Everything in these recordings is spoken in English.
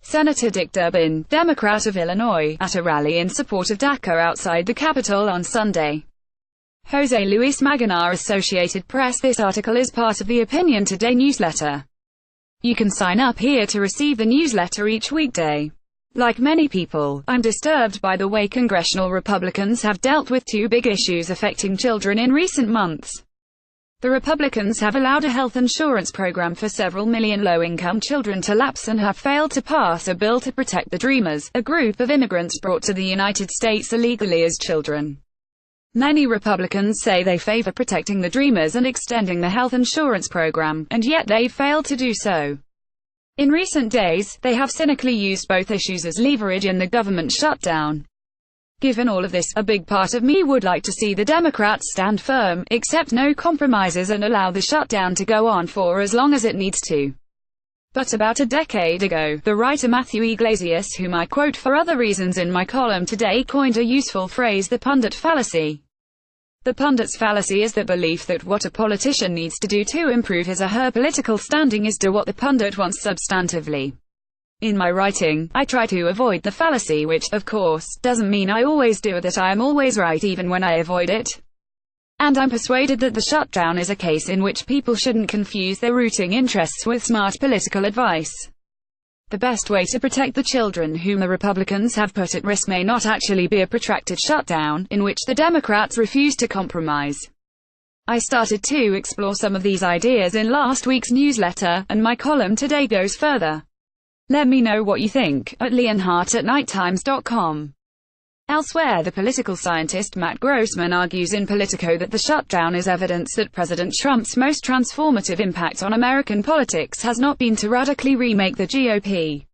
Senator Dick Durbin, Democrat of Illinois, at a rally in support of DACA outside the Capitol on Sunday. Jose Luis Maganar, Associated Press. This article is part of the Opinion Today newsletter. You can sign up here to receive the newsletter each weekday. Like many people, I'm disturbed by the way congressional Republicans have dealt with two big issues affecting children in recent months. The Republicans have allowed a health insurance program for several million low-income children to lapse and have failed to pass a bill to protect the Dreamers, a group of immigrants brought to the United States illegally as children. Many Republicans say they favor protecting the Dreamers and extending the health insurance program, and yet they've failed to do so. In recent days, they have cynically used both issues as leverage in the government shutdown. Given all of this, a big part of me would like to see the Democrats stand firm, accept no compromises and allow the shutdown to go on for as long as it needs to. But about a decade ago, the writer Matthew Iglesias, whom I quote for other reasons in my column today, coined a useful phrase: the pundit fallacy. The pundit's fallacy is the belief that what a politician needs to do to improve his or her political standing is do what the pundit wants substantively. In my writing, I try to avoid the fallacy, which, of course, doesn't mean I always do, that I am always right even when I avoid it. And I'm persuaded that the shutdown is a case in which people shouldn't confuse their rooting interests with smart political advice. The best way to protect the children whom the Republicans have put at risk may not actually be a protracted shutdown, in which the Democrats refuse to compromise. I started to explore some of these ideas in last week's newsletter, and my column today goes further. Let me know what you think, at leonhart@nighttimes.com. Elsewhere, the political scientist Matt Grossman argues in Politico that the shutdown is evidence that President Trump's most transformative impact on American politics has not been to radically remake the GOP.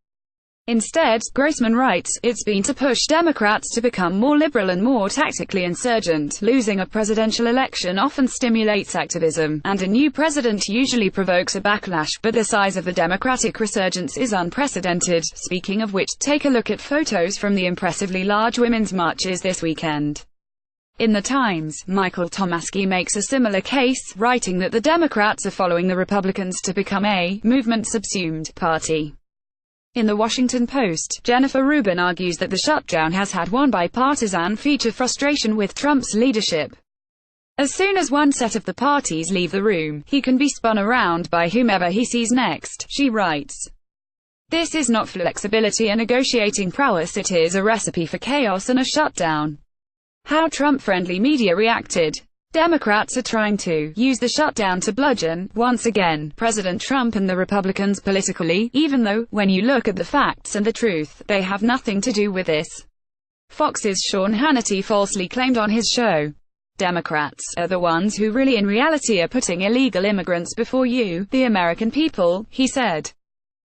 Instead, Grossman writes, it's been to push Democrats to become more liberal and more tactically insurgent. Losing a presidential election often stimulates activism, and a new president usually provokes a backlash, but the size of the Democratic resurgence is unprecedented. Speaking of which, take a look at photos from the impressively large women's marches this weekend. In the Times, Michael Tomasky makes a similar case, writing that the Democrats are following the Republicans to become a movement subsumed party. In the Washington Post, Jennifer Rubin argues that the shutdown has had one bipartisan feature: frustration with Trump's leadership. As soon as one set of the parties leave the room, he can be spun around by whomever he sees next, she writes. This is not flexibility and negotiating prowess, it is a recipe for chaos and a shutdown. How Trump-friendly media reacted. Democrats are trying to use the shutdown to bludgeon, once again, President Trump and the Republicans politically, even though, when you look at the facts and the truth, they have nothing to do with this. Fox's Sean Hannity falsely claimed on his show, Democrats are the ones who really in reality are putting illegal immigrants before you, the American people, he said.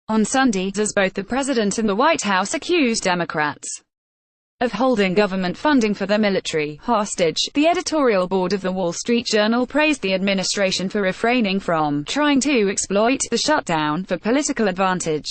On Sunday, as both the president and the White House accused Democrats of holding government funding for the military hostage, the editorial board of the Wall Street Journal praised the administration for refraining from trying to exploit the shutdown for political advantage.